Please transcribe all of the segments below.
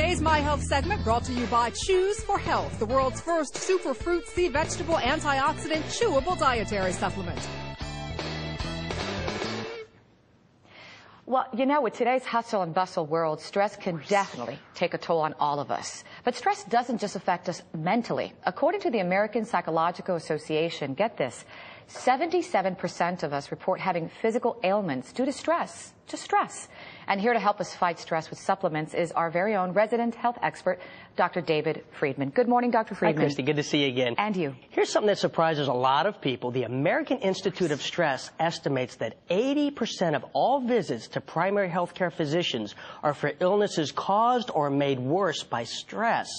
Today's My Health segment brought to you by Choose for Health, the world's first super fruit, sea, vegetable, antioxidant, chewable dietary supplement. Well, you know, with today's hustle and bustle world, stress can definitely take a toll on all of us. But stress doesn't just affect us mentally. According to the American Psychological Association, get this, 77% of us report having physical ailments due to stress, just stress. And here to help us fight stress with supplements is our very own resident health expert, Dr. David Friedman. Good morning, Dr. Friedman. Hi, Christy. Good to see you again. And you. Here's something that surprises a lot of people. The American Institute of Stress estimates that 80% of all visits to primary health care physicians are for illnesses caused or made worse by stress.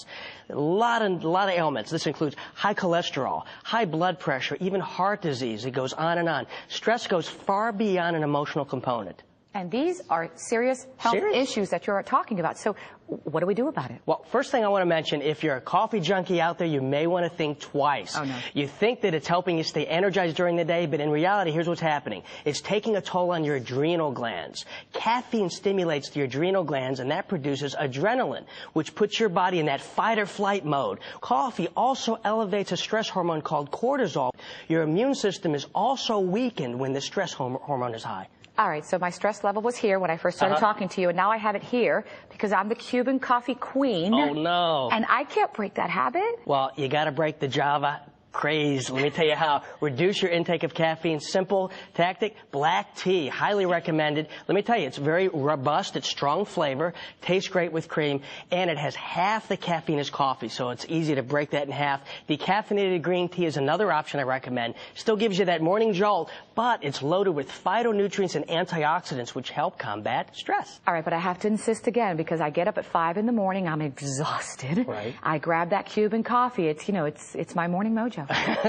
A lot of ailments. This includes high cholesterol, high blood pressure, even heart disease. It goes on and on. Stress goes far beyond an emotional component. And these are serious health issues that you're talking about. So what do we do about it? Well, first thing I want to mention, if you're a coffee junkie out there, you may want to think twice. Oh, no. You think that it's helping you stay energized during the day, but in reality, here's what's happening. It's taking a toll on your adrenal glands. Caffeine stimulates your adrenal glands, and that produces adrenaline, which puts your body in that fight-or-flight mode. Coffee also elevates a stress hormone called cortisol. Your immune system is also weakened when the stress hormone is high. All right, so my stress level was here when I first started talking to you, and now I have it here because I'm the Cuban coffee queen. Oh, no. And I can't break that habit. Well, you got to break the Java craze. Let me tell you how. Reduce your intake of caffeine. Simple tactic, black tea. Highly recommended. Let me tell you, it's very robust. It's strong flavor. Tastes great with cream. And it has half the caffeine as coffee, so it's easy to break that in half. Decaffeinated green tea is another option I recommend. Still gives you that morning jolt, but it's loaded with phytonutrients and antioxidants, which help combat stress. All right, but I have to insist again because I get up at 5 in the morning. I'm exhausted. Right. I grab that Cuban coffee. It's, you know, it's my morning mojo.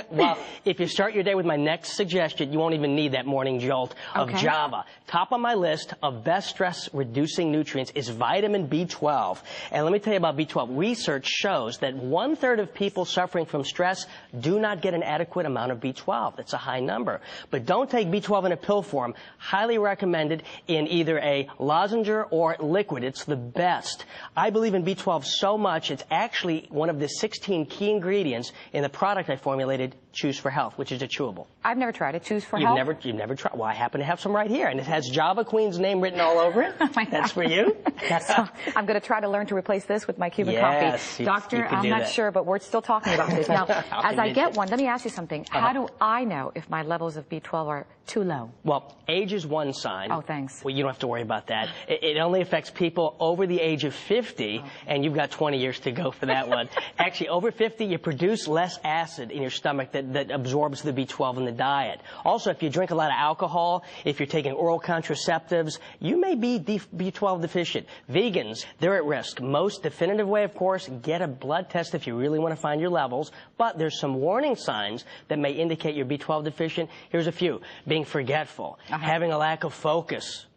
Well, if you start your day with my next suggestion, you won't even need that morning jolt of Java. Top on my list of best stress-reducing nutrients is vitamin B12. And let me tell you about B12. Research shows that 1/3 of people suffering from stress do not get an adequate amount of B12. That's a high number. But don't take B12 in a pill form. Highly recommended in either a lozenge or liquid. It's the best. I believe in B12 so much, it's actually one of the 16 key ingredients in the product I formulated, Choose for Health, which is a chewable. I've never tried it. Choose for Health? You've never tried. Well, I happen to have some right here, and it has Java Queen's name written all over it. That's for you. So I'm going to try to learn to replace this with my Cuban coffee. Doctor, I'm not sure, but we're still talking about this. Now, as I get one, let me ask you something. How do I know if my levels of B12 are too low? Well, age is one sign. Oh, thanks. Well, you don't have to worry about that. It only affects people over the age of 50, and you've got 20 years to go for that one. Actually, over 50, you produce less acid in your stomach that absorbs the B12 in the diet. Also, if you drink a lot of alcohol, if you're taking oral contraceptives, you may be B12 deficient. Vegans, they're at risk. Most definitive way, of course, get a blood test if you really want to find your levels. But there's some warning signs that may indicate you're B12 deficient. Here's a few. Being forgetful, having a lack of focus,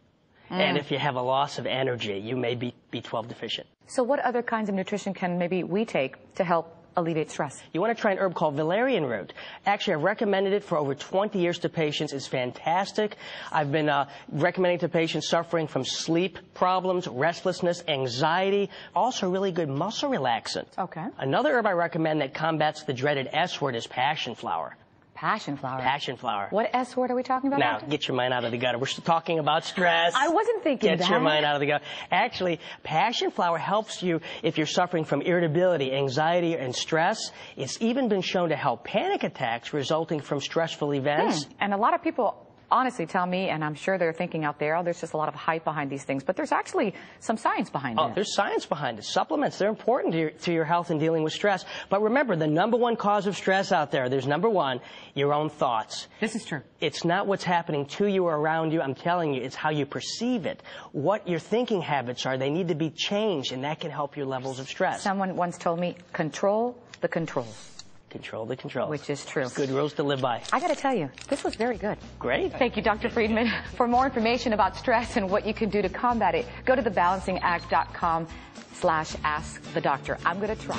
and if you have a loss of energy, you may be B12 deficient. So what other kinds of nutrition can maybe we take to help alleviate stress? You want to try an herb called valerian root. Actually, I've recommended it for over 20 years to patients. It's fantastic. I've been recommending to patients suffering from sleep problems, restlessness, anxiety, also really good muscle relaxant. Okay. Another herb I recommend that combats the dreaded S word is passion flower. Passion flower. Passion flower. What S word are we talking about? Now, get your mind out of the gutter. We're still talking about stress. I wasn't thinking that. Get your mind out of the gutter. Actually, passion flower helps you if you're suffering from irritability, anxiety, and stress. It's even been shown to help panic attacks resulting from stressful events. And a lot of people honestly tell me, and I'm sure they're thinking out there, oh, there's just a lot of hype behind these things, but there's actually some science behind it. Oh, there's science behind it. Supplements, they're important to your health and dealing with stress. But remember, the #1 cause of stress out there, there's #1, your own thoughts. This is true. It's not what's happening to you or around you. I'm telling you, it's how you perceive it. What your thinking habits are, they need to be changed, and that can help your levels of stress. Someone once told me, control the controls. Control the controls. Which is true. Good rules to live by. I got to tell you, this was very good. Great. Thank you, Dr. Friedman. For more information about stress and what you can do to combat it, go to thebalancingact.com/askthedoctor. I'm going to try.